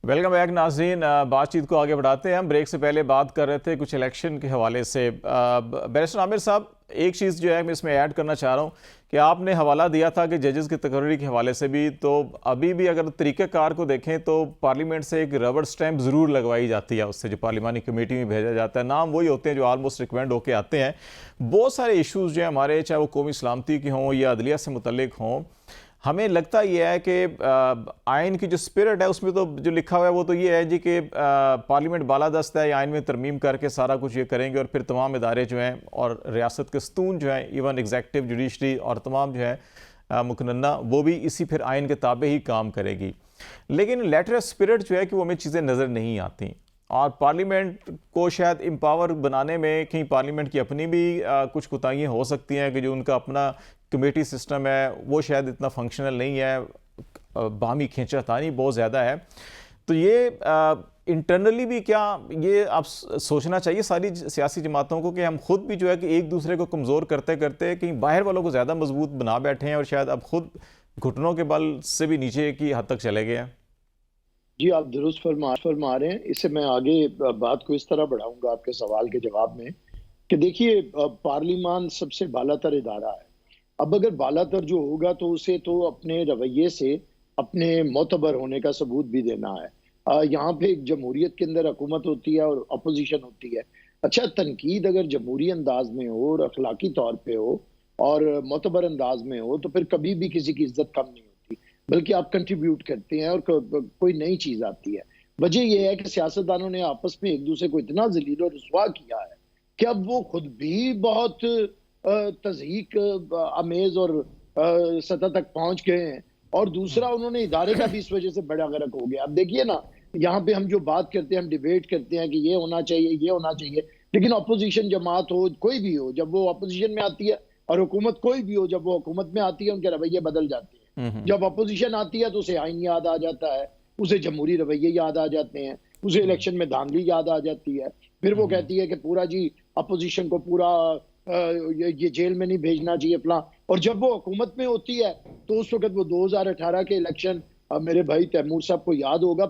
Welcome back नाज़रीन। बातचीत को आगे बढ़ाते हैं। हम ब्रेक से पहले बात कर रहे थे कुछ इलेक्शन के हवाले से। बैरिस्टर आमिर साहब, एक चीज़ जो है मैं इसमें ऐड करना चाह रहा हूँ कि आपने हवाला दिया था कि जजेस की तकर्री के हवाले से भी, तो अभी भी अगर तरीक़ाकार को देखें तो पार्लियामेंट से एक रबड़ स्टैंप ज़रूर लगवाई जाती है, उससे जो पार्लिमानी कमेटी में भेजा जाता है। नाम वही होते हैं जो आलमोस्ट रिकमेंड होकर आते हैं। बहुत सारे इशूज़ जो हैं हमारे, चाहे वो कौमी सलामती के हों या अदलिया से मुतल्लिक हों, हमें लगता यह है कि आइन की जो स्पिरिट है उसमें तो जो लिखा हुआ है वो तो ये है जी कि पार्लियामेंट बालादस्त है, आइन में तरमीम करके सारा कुछ ये करेंगे और फिर तमाम इदारे जो हैं और रियासत के स्तून जो हैं, इवन एग्जेक्टिव, जुडिशरी और तमाम जो है मुकन्ना, वो भी इसी फिर आइन के ताबे ही काम करेगी। लेकिन लेटर स्पिरिट जो है कि वो हमें चीज़ें नज़र नहीं आती और पार्लियामेंट को शायद एम्पावर बनाने में कहीं पार्लियामेंट की अपनी भी कुछ कोताहियाँ हो सकती हैं कि जो उनका अपना कमेटी सिस्टम है वो शायद इतना फंक्शनल नहीं है, बाहमी खींचातानी बहुत ज़्यादा है। तो ये इंटरनली भी क्या ये आप सोचना चाहिए सारी सियासी जमातों को कि हम खुद भी जो है कि एक दूसरे को कमज़ोर करते करते कहीं बाहर वालों को ज़्यादा मजबूत बना बैठे हैं और शायद अब खुद घुटनों के बल से भी नीचे की हद तक चले गए हैं। जी, आप दुरुस्त फरमा रहे हैं। इससे मैं आगे बात को इस तरह बढ़ाऊंगा आपके सवाल के जवाब में कि देखिए, पार्लियामान सबसे बालातर इदारा है। अब अगर बालातर जो होगा तो उसे तो अपने रवैये से अपने मोतबर होने का सबूत भी देना है। यहाँ पे एक जमहूरियत के अंदर हुकूमत होती है और अपोजिशन होती है। अच्छा, तनकीद अगर जमहूरी अंदाज में हो और अखलाकी तौर पे हो और मोतबर अंदाज में हो तो फिर कभी भी किसी की इज्जत कम नहीं होती, बल्कि आप कंट्रीब्यूट करते हैं और कोई नई चीज आती है। वजह यह है कि सियासतदानों ने आपस में एक दूसरे को इतना जलील और रुसवा किया है कि अब वो खुद भी बहुत तज़हीक अमेज और सतह तक पहुंच गए हैं और दूसरा उन्होंने इदारे का भी इस वजह से बड़ा गर्क हो गया। अब देखिए ना, यहाँ पे हम जो बात करते हैं, हम डिबेट करते हैं कि ये होना चाहिए, ये होना चाहिए, लेकिन अपोजिशन जमात हो, कोई भी हो, जब वो अपोजिशन में आती है और हुकूमत कोई भी हो, जब वो हुकूमत में आती है उनके रवैये बदल जाते हैं। जब अपोजिशन आती है तो उसे आइन याद आ जाता है, उसे जमहूरी रवैये याद आ जाते हैं, उसे इलेक्शन में धांधली याद आ जाती है। फिर वो कहती है कि पूरा जी अपोजिशन को पूरा ये जेल में नहीं भेजना चाहिए फला। और जब वो हुकूमत में होती है तो उस वक्त वो 2018 के इलेक्शन, मेरे भाई तैमूर साहब को याद होगा,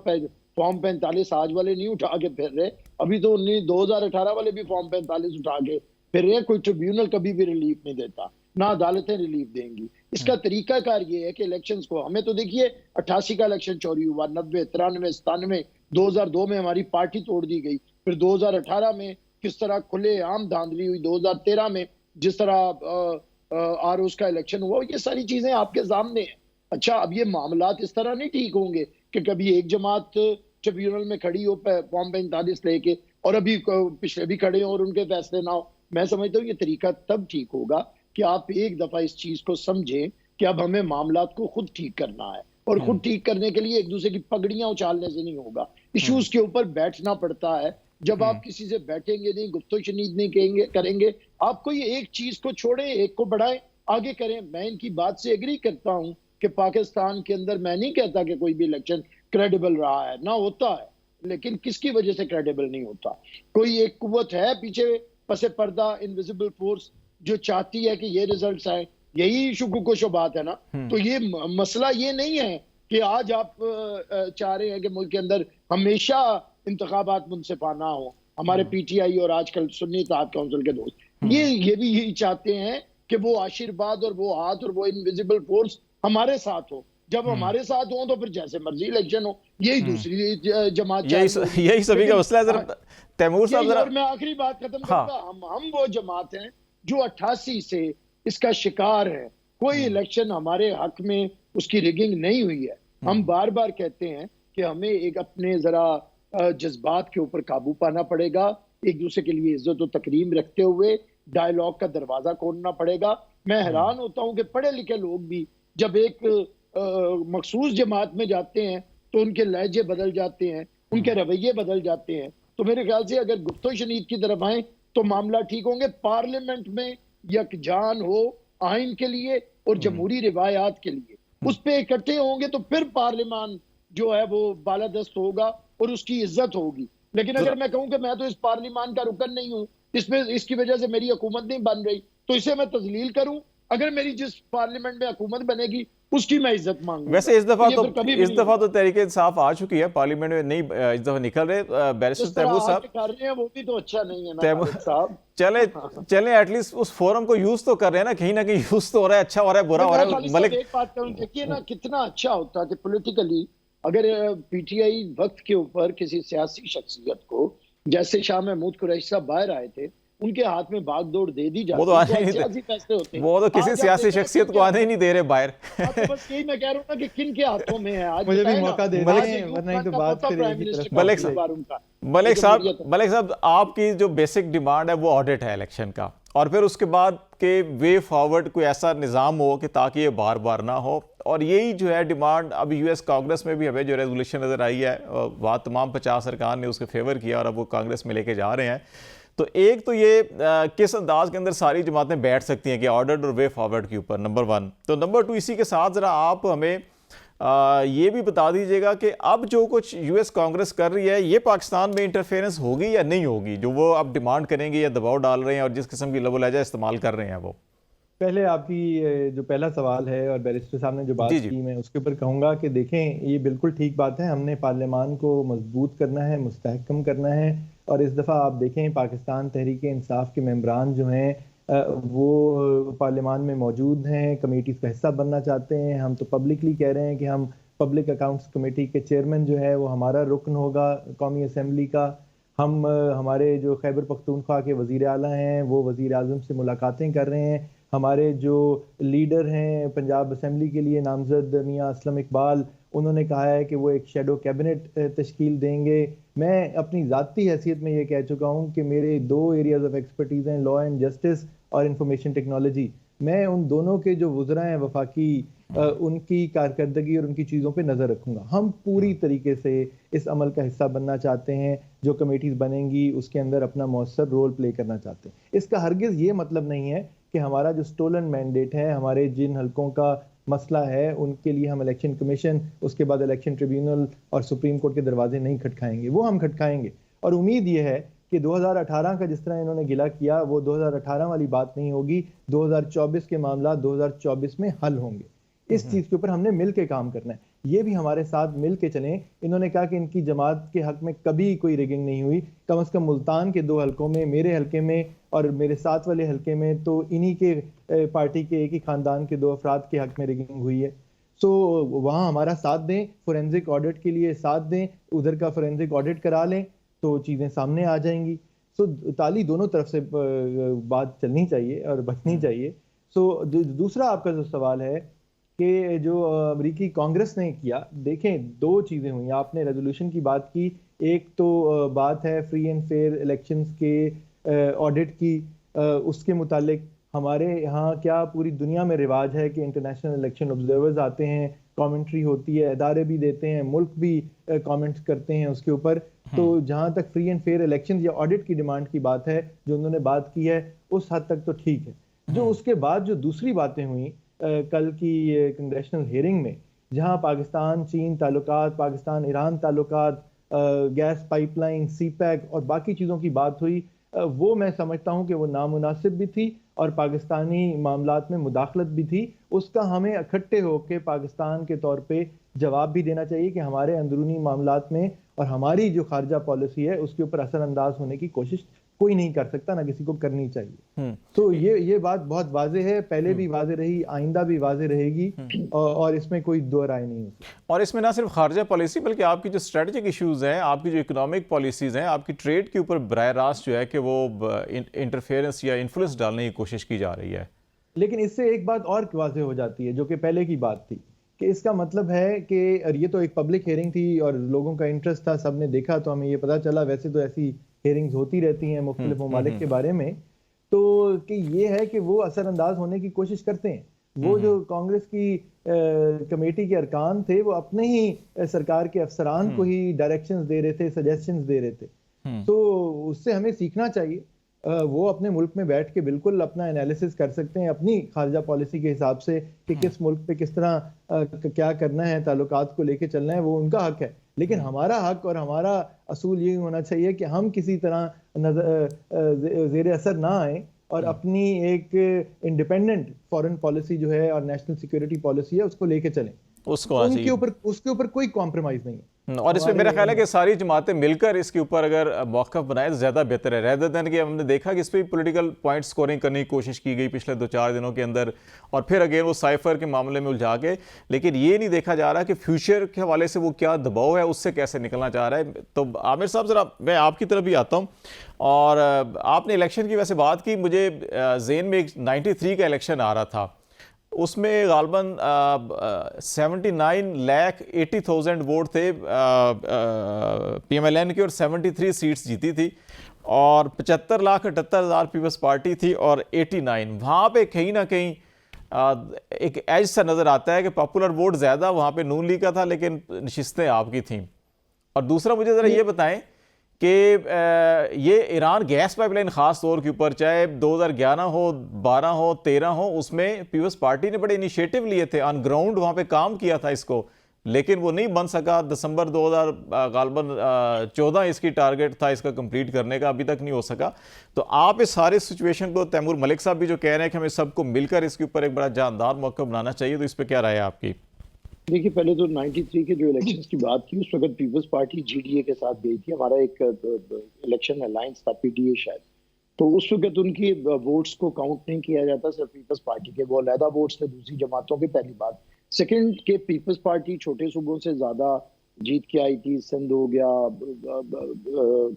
फॉर्म 45 आज वाले नहीं उठा के फिर रहे, अभी तो 2018 वाले भी फॉर्म 45 उठा के फिर रहे। कोई ट्रिब्यूनल कभी भी रिलीफ नहीं देता, ना अदालतें रिलीफ देंगी। इसका तरीकाकार ये है कि इलेक्शंस को, हमें तो देखिए 88 का इलेक्शन चोरी हुआ, 90, 93, 97, 2002 में हमारी पार्टी तोड़ दी गई, फिर 2018 में किस तरह खुलेआम धांधली हुई, 2013 में जिस तरह आरओस का इलेक्शन हुआ, ये सारी चीजें आपके सामने हैं। अच्छा, अब ये मामलात इस तरह नहीं ठीक होंगे कि कभी एक जमात ट्रिब्यूनल में खड़ी हो फॉर्म 45 लेके और अभी पिछले भी खड़े हो और उनके फैसले ना हो। मैं समझता हूँ ये तरीका तब ठीक होगा कि आप एक दफा इस चीज को समझें कि अब हमें मामलात को खुद ठीक करना है और खुद ठीक करने के लिए एक दूसरे की पगड़ियां उछालने से नहीं होगा, इश्यूज के ऊपर बैठना पड़ता है। जब आप किसी से बैठेंगे नहीं, गुफ्तगू शनीद नहीं करेंगे, आपको ये एक चीज को छोड़े, एक को बढ़ाएं, आगे करें। मैं इनकी बात से एग्री करता हूं कि पाकिस्तान के अंदर, मैं नहीं कहता कि कोई भी इलेक्शन क्रेडिबल रहा है, ना होता है, लेकिन किसकी वजह से क्रेडिबल नहीं होता? कोई एक कुव्वत है पीछे पसे पर्दा, इनविजिबल फोर्स, जो चाहती है कि ये रिजल्ट्स आए। यही शुक्र शुबात है ना। तो ये मसला ये नहीं है कि आज आप चाह रहे हैं कि मुल्क के अंदर हमेशा इंतखाबात मुनसिफाना हो। हमारे पीटीआई और आजकल सुन्नी इत्तेहाद काउंसिल के दोस्त ये भी यही चाहते हैं कि वो आशीर्वाद और वो हाथ और वो इनविजिबल फोर्स हमारे साथ हो। जब हमारे साथ हो तो फिर जैसे मर्जी इलेक्शन हो, यही दूसरी जमात, यही सभी का मसला है। तैमूर साहब जरा, और मैं आखिरी बात खत्म करूंगा। हम वो जमात हैं जो 88 से इसका शिकार है। कोई इलेक्शन हमारे हक में उसकी रिगिंग नहीं हुई है। हम बार बार कहते हैं कि हमें एक अपने जरा जज्बात के ऊपर काबू पाना पड़ेगा, एक दूसरे के लिए इज्जत और तकरीम रखते हुए डायलॉग का दरवाजा खोलना पड़ेगा। मैं हैरान होता हूं कि पढ़े लिखे लोग भी जब एक मखसूस जमात में जाते हैं तो उनके लहजे बदल जाते हैं, उनके रवैये बदल जाते हैं। तो मेरे ख्याल से अगर गुफ्तगू शनीद की तरफ आए तो मामला ठीक होंगे। पार्लियामेंट में यकजान हो आइन के लिए और जमहूरी रिवायात के लिए, उस पर इकट्ठे होंगे तो फिर पार्लियामान जो है वो बालादस्त होगा और उसकी इज्जत होगी। लेकिन अगर मैं कहूं कि मैं तो इस पार्लियामान का रुकन नहीं हूं, इसमें इसकी वजह से मेरी हुकूमत नहीं बन रही, तो इसे मैं तजलील करूं अगर मेरी जिस पार्लियामेंट में हुकूमत बनेगी उसकी मैं इज्जत मांगूंगा। वैसे इस दफा ये तो फिर कभी भी इस नहीं दफा होगा। तो तहरीके इंसाफ आ चुकी है पार्लियामेंट में, नहीं इस दफा निकल रहे बैरिस्टर जिस तरह तैमूर आके साहब। कर रहे हैं वो भी तो अच्छा नहीं है ना तैमूर खालिद साहब। चले चले एटलीस्ट उस फोरम को यूज तो कर रहे हैं ना कहीं यूज तो हो रहा है, अच्छा हो रहा है, बुरा हो मैं रहा खालिद है साहब मलिक। एक बात करूं, देखिए ना कितना अच्छा होता कि पॉलिटिकली अगर पीटीआई वक्त के ऊपर किसी सियासी शख्सियत को, जैसे शाह महमूद कुरैशी साहब बाहर आए थे, उनके हाथ में भागदौड़ दे दी वो तो जाती तो आने ही आज नहीं सियासी फैसले दे, होते। वो तो किसी आज आप सियासी देखें ना शख्सियत किन को के आने ही हाथों नहीं में। दे रहे बाहर। हाँ तो बस यही मैं कह रहा हूँ ना कि किन के हाथों में है आज मुझे भी बताए ना। मौका दे मलिक दें, आज वरना ही तो का बात पोता फिर प्राइम एक ही मिनिस्टर तरफ का मलिक पहुंच बार जाएगी। उनका मलिक साहब, जमहूरियत है। मलिक साहब आपकी जो बेसिक डिमांड है वो ऑडिट है इलेक्शन का, और फिर उसके बाद के वे फॉरवर्ड कोई ऐसा निज़ाम हो कि ताकि ये बार बार ना हो, और यही जो है डिमांड अब यूएस कांग्रेस में भी हमें जो रेजोल्यूशन नज़र आई है, बात तमाम 50 सरकार ने उसके फेवर किया और अब वो कांग्रेस में लेके जा रहे हैं। तो एक तो ये किस अंदाज के अंदर सारी जमातें बैठ सकती हैं कि ऑर्डर और वे फॉरवर्ड के ऊपर, नंबर वन। तो नंबर टू, इसी के साथ ज़रा आप हमें ये भी बता दीजिएगा कि अब जो कुछ यूएस कांग्रेस कर रही है ये पाकिस्तान में इंटरफेरेंस होगी या नहीं होगी, जो वो अब डिमांड करेंगे या दबाव डाल रहे हैं और जिस किस्म की लबो लहजा इस्तेमाल कर रहे हैं वो। पहले आपकी जो पहला सवाल है और बैरिस्टर साहब ने जो बात जी जी। की, मैं उसके ऊपर कहूँगा कि देखें ये बिल्कुल ठीक बात है, हमने पार्लियामान को मजबूत करना है, मुस्तहकम करना है। और इस दफ़ा आप देखें पाकिस्तान तहरीक इंसाफ के मेंबरान जो हैं वो पार्लियामान में मौजूद हैं, कमेटीज़ का हिस्सा बनना चाहते हैं। हम तो पब्लिकली कह रहे हैं कि हम पब्लिक अकाउंट्स कमेटी के चेयरमैन जो है वो हमारा रुकन होगा कौमी असम्बली का। हम हमारे जो खैबर पख्तूनख्वा के वज़ीर आला हैं वो वज़ीर आज़म से मुलाकातें कर रहे हैं। हमारे जो लीडर हैं पंजाब असम्बली के लिए नामजद मियाँ असलम इकबाल, उन्होंने कहा है कि वो एक शेडो कैबिनेट तश्कील देंगे। मैं अपनी ज़ाती हैसियत में ये कह चुका हूँ कि मेरे 2 एरियाज़ ऑफ एक्सपर्टीज़ हैं, लॉ एंड जस्टिस और इंफॉर्मेशन टेक्नोलॉजी। मैं उन दोनों के जो वज़रा हैं वफाकी, उनकी कारकर्दगी और उनकी चीज़ों पे नज़र रखूँगा। हम पूरी तरीके से इस अमल का हिस्सा बनना चाहते हैं, जो कमेटीज़ बनेंगी उसके अंदर अपना मौसर रोल प्ले करना चाहते हैं। इसका हरगिज़ ये मतलब नहीं है कि हमारा जो स्टोलन मैंडेट है, हमारे जिन हलकों का मसला है उनके लिए हम इलेक्शन कमीशन, उसके बाद इलेक्शन ट्रिब्यूनल और सुप्रीम कोर्ट के दरवाजे नहीं खटखाएंगे, वो हम खटखाएंगे। और उम्मीद ये है कि 2018 का जिस तरह इन्होंने गिला किया वो 2018 वाली बात नहीं होगी, 2024 के मामला 2024 में हल होंगे। इस चीज़ के ऊपर हमने मिल के काम करना है, ये भी हमारे साथ मिल के चलें। इन्होंने कहा कि इनकी जमात के हक में कभी कोई रिगिंग नहीं हुई, कम से कम मुल्तान के 2 हलकों में, मेरे हलके में और मेरे साथ वाले हलके में, तो इन्हीं के पार्टी के एक ही खानदान के 2 अफराद के हक में रिगिंग हुई है। सो वहाँ हमारा साथ दें, फोरेंसिक ऑडिट के लिए साथ दें, उधर का फोरेंसिक ऑडिट करा लें तो चीज़ें सामने आ जाएंगी। सो ताली दोनों तरफ से बात चलनी चाहिए और बचनी चाहिए। सो दूसरा आपका जो सवाल है कि जो अमेरिकी कांग्रेस ने किया, देखें 2 चीज़ें हुई। आपने रेजोल्यूशन की बात की, एक तो बात है फ्री एंड फेयर इलेक्शंस के ऑडिट की। उसके मुतालिक हमारे यहाँ क्या पूरी दुनिया में रिवाज है कि इंटरनेशनल इलेक्शन ऑब्जर्वर्स आते हैं, कमेंट्री होती है, इदारे भी देते हैं, मुल्क भी कमेंट्स करते हैं उसके ऊपर। तो जहाँ तक फ्री एंड फेयर इलेक्शन या ऑडिट की डिमांड की बात है, जो उन्होंने बात की है, उस हद तक तो ठीक है। जो उसके बाद जो दूसरी बातें हुई कल की कंग्रेशनल हियरिंग में, जहां पाकिस्तान चीन ताल्लुकात, पाकिस्तान ईरान ताल्लुकात, गैस पाइपलाइन, सीपैक और बाकी चीज़ों की बात हुई, वो मैं समझता हूं कि वो नामुनासिब भी थी और पाकिस्तानी मामलात में मुदाखलत भी थी। उसका हमें इकट्ठे होकर पाकिस्तान के तौर पे जवाब भी देना चाहिए कि हमारे अंदरूनी मामलात में और हमारी जो खारजा पॉलिसी है उसके ऊपर असरअंदाज होने की कोशिश कोई नहीं कर सकता, ना किसी को करनी चाहिए। तो ये बात बहुत वाज़ेह है, पहले भी वाज़ेह रही, आइंदा भी वाज़ेह रहेगी और इसमें कोई दो राय नहीं होती। और इसमें ना सिर्फ खारजा पॉलिसी बल्कि आपकी जो स्ट्रेटजिक इश्यूज़ हैं, आपकी जो इकोनॉमिक पॉलिसीज़ हैं, आपकी ट्रेड के ऊपर बराह रास्त जो है कि वो इंटरफेरेंस या इन्फ्लुएंस डालने की कोशिश की जा रही है। लेकिन इससे एक बात और वाज़ेह हो जाती है जो कि पहले की बात थी, कि इसका मतलब है कि ये तो एक पब्लिक हियरिंग थी और लोगों का इंटरेस्ट था, सबने देखा तो हमें ये पता चला। वैसे तो ऐसी हियरिंग्स होती रहती हैं मुख्तलिफ ममालिक के बारे में, तो कि ये है कि वो असरअंदाज होने की कोशिश करते हैं। वो जो कांग्रेस की कमेटी के अरकान थे वो अपने ही सरकार के अफसरान को ही डायरेक्शंस दे रहे थे, सजेशंस दे रहे थे। तो उससे हमें सीखना चाहिए। वो अपने मुल्क में बैठ के बिल्कुल अपना एनालिसिस कर सकते हैं अपनी खारजा पॉलिसी के हिसाब से कि किस मुल्क पे किस तरह क्या करना है, ताल्लुकात को लेके चलना है, वो उनका हक है। लेकिन हमारा हक और हमारा असूल ये होना चाहिए कि हम किसी तरह जेर असर ना आए और अपनी एक इंडिपेंडेंट फॉरेन पॉलिसी जो है और नेशनल सिक्योरिटी पॉलिसी है उसको लेके चलें। उसको आना चाहिए। उसके ऊपर कोई कॉम्प्रोमाइज नहीं है। और इसमें मेरा ख्याल है कि सारी जमातें मिलकर इसके ऊपर अगर मौक़िफ़ बनाए तो ज़्यादा बेहतर है, रेदर देन कि हमने देखा कि इस पर पॉलिटिकल पॉइंट स्कोरिंग करने की कोशिश की गई पिछले 2-4 दिनों के अंदर, और फिर अगेन वो साइफर के मामले में उलझा के, लेकिन ये नहीं देखा जा रहा कि फ्यूचर के हवाले से वो क्या दबाव है, उससे कैसे निकलना चाह रहा है। तो आमिर साहब ज़रा मैं आपकी तरफ भी आता हूँ, और आपने इलेक्शन की वैसे बात की, मुझे ज़हन में एक 93 का इलेक्शन आ रहा था, उसमें गालबन 79,80,000 वोट थे PMLN की, और 73 सीट्स जीती थी, और 75,78,000 पीपल्स पार्टी थी, और 89 वहाँ पे कहीं ना कहीं एक एज सा नज़र आता है कि पॉपुलर वोट ज़्यादा वहाँ पे नून लीग का था, लेकिन नशिस्तें आपकी थीं। और दूसरा मुझे ज़रा ये बताएं कि ये ईरान गैस पाइपलाइन ख़ास तौर के ऊपर, चाहे 2011 हो, 12 हो, 13 हो, उसमें पीपल्स पार्टी ने बड़े इनिशिएटिव लिए थे, ऑन ग्राउंड वहाँ पे काम किया था इसको, लेकिन वो नहीं बन सका। दिसंबर 2014 इसकी टारगेट था इसका कंप्लीट करने का, अभी तक नहीं हो सका। तो आप इस सारे सिचुएशन को, तैमूर मलिक साहब भी जो कह रहे हैं कि हमें सबको मिलकर इसके ऊपर एक बड़ा जानदार मौका बनाना चाहिए, तो इस पर क्या राय है आपकी? देखिए, पहले तो 93 के जो इलेक्शंस की बात की, उस वक्त पीपल्स पार्टी GDA के साथ गई थी। हमारा एक इलेक्शन अलायंस था, PDA शायद। तो उस वक्त उनकी वोट्स को काउंट नहीं किया जाता, सिर्फ पीपल्स पार्टी के वो अलहदा वोट्स थे दूसरी जमातों के, पहली बात। सेकंड के पीपल्स पार्टी छोटे सूबों से ज्यादा जीत के आई थी, सिंध हो गया,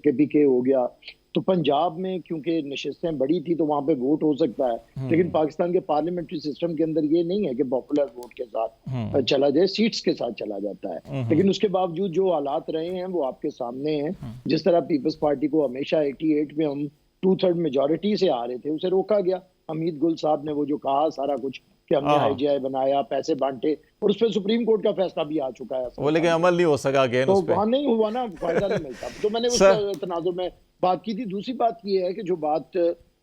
KPK हो गया। तो पंजाब में क्योंकि नशिस्तें बड़ी थी तो वहां पे वोट हो सकता है, लेकिन पाकिस्तान के पार्लियामेंट्री सिस्टम के अंदर ये नहीं है कि पॉपुलर वोट के साथ चला जाए, सीट्स के साथ चला जाता है। लेकिन उसके बावजूद जो हालात रहे हैं वो आपके सामने हैं। जिस तरह पीपल्स पार्टी को हमेशा 88 में हम 2/3 मेजोरिटी से आ रहे थे, उसे रोका गया। हमीद गुल साहब ने वो जो कहा सारा कुछ कि हमने IGI बनाया, पैसे बांटे, और उस पर सुप्रीम कोर्ट का फैसला भी आ चुका है, वो लेकिन अमल नहीं हो सका अगेन तो उस पे। वहां नहीं हुआ ना, फायदा नहीं मिलता। तो मैंने उस तनाजुर में बात की थी। दूसरी बात ये है कि जो बात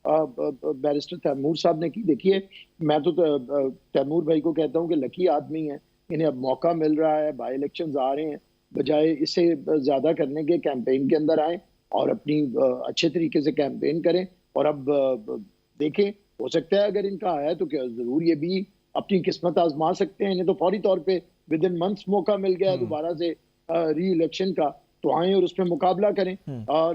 बैरिस्टर तैमूर साहब ने की, देखिए मैं तो तैमूर भाई को कहता हूँ कि लकी आदमी है, इन्हें अब मौका मिल रहा है, बाई इलेक्शंस आ रहे हैं, बजाय इससे ज्यादा करने के कैंपेन के अंदर आए और अपनी अच्छे तरीके से कैंपेन करें। और अब देखें, हो सकता है अगर इनका आया तो क्या जरूर ये भी अपनी किस्मत आजमा सकते हैं। इन्हें तो फौरी तौर पे विद इन मंथ्स मौका मिल गया दोबारा से री इलेक्शन का, तो आए और उसमें मुकाबला करें।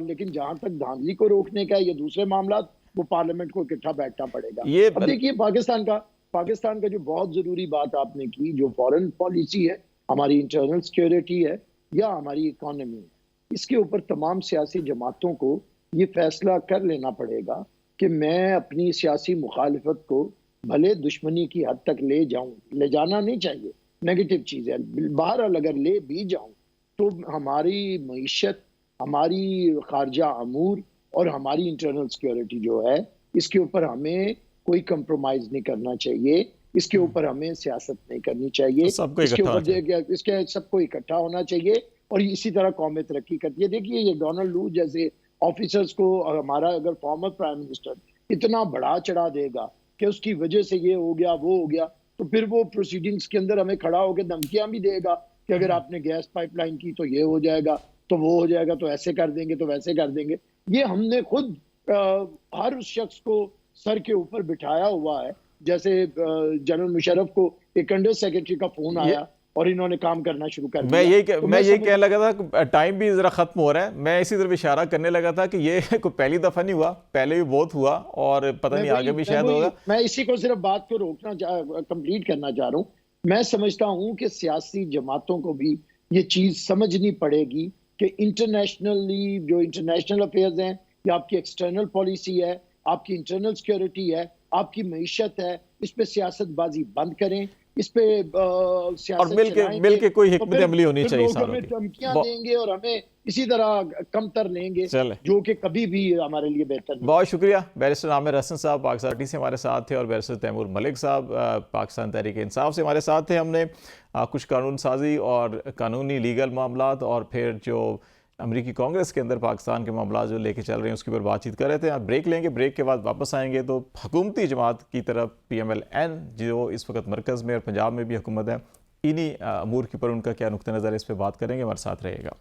लेकिन जहां तक धांधली को रोकने का ये दूसरे मामला, वो पार्लियामेंट को इकट्ठा बैठना पड़ेगा। अब देखिए, पाकिस्तान का जो बहुत जरूरी बात आपने की, जो फॉरेन पॉलिसी है, हमारी इंटरनल सिक्योरिटी है या हमारी इकोनॉमी है, इसके ऊपर तमाम सियासी जमातों को ये फैसला कर लेना पड़ेगा कि मैं अपनी सियासी मुखालिफत को भले दुश्मनी की हद तक ले जाऊं, ले जाना नहीं चाहिए, नेगेटिव चीज है, बहरहाल अगर ले भी जाऊं तो हमारी मईशत, हमारी खारजा अमूर और हमारी इंटरनल सिक्योरिटी जो है, इसके ऊपर हमें कोई कंप्रोमाइज नहीं करना चाहिए, इसके ऊपर हमें सियासत नहीं करनी चाहिए, इसके ऊपर इसके सबको इकट्ठा होना चाहिए, और इसी तरह कौमें तरक्की करती है। देखिए, ये डोनाल्ड लू जैसे ऑफिसर्स को, और हमारा अगर फॉर्मर प्राइम मिनिस्टर इतना बढ़ा चढ़ा देगा कि उसकी वजह से ये हो गया वो हो गया, तो फिर वो प्रोसीडिंग्स के अंदर हमें खड़ा होकर धमकियां भी देगा कि अगर आपने गैस पाइपलाइन की तो ये हो जाएगा, तो वो हो जाएगा, तो ऐसे कर देंगे, तो वैसे कर देंगे। ये हमने खुद हर उस शख्स को सर के ऊपर बिठाया हुआ है। जैसे जनरल मुशर्रफ को एक अंडर सेक्रेटरी का फोन आया और इन्होंने काम करना शुरू कर दिया। मैं यही कहने लगा था, टाइम भी जरा खत्म हो रहा है, मैं इसी तरफ इशारा करने लगा था कि ये कोई पहली दफा नहीं हुआ, पहले भी बहुत हुआ और पता नहीं आगे भी शायद होगा। मैं इसी को सिर्फ बात को कंप्लीट करना चाह रहा हूँ। मैं समझता हूँ कि सियासी जमातों को भी ये चीज समझनी पड़ेगी कि इंटरनेशनली जो इंटरनेशनल अफेयर्स हैं, या आपकी एक्सटर्नल पॉलिसी है, आपकी इंटरनल सिक्योरिटी है, आपकी मईशत है, इस पे सियासतबाजी बंद करें, इस पे और मिल के कोई हिकमत अमली होनी चाहिए। हमें धमकियां देंगे और हमें इसी तरह कमतर लेंगे, जो कि कभी भी हमारे लिए बेहतर नहीं। बहुत शुक्रिया। बैरिस्टर आमिर हसन साहब पाकिस्तान पार्टी से हमारे साथ थे, और बैरिस्टर तैमूर मलिक साहब पाकिस्तान तहरीक इंसाफ से हमारे साथ थे। हमने कुछ कानून साजी और कानूनी लीगल मामलात, और फिर जो अमेरिकी कांग्रेस के अंदर पाकिस्तान के मामला जो लेके चल रहे हैं उसके ऊपर बातचीत कर रहे थे। आप ब्रेक लेंगे, ब्रेक के बाद वापस आएंगे तो हुकूमती जमात की तरफ PMLN जो इस वक्त मरकज़ में और पंजाब में भी हुकूमत है, इन्हीं अमूर के ऊपर उनका क्या नुक्ता नज़र है, इस पर बात करेंगे। हमारे साथ रहेगा।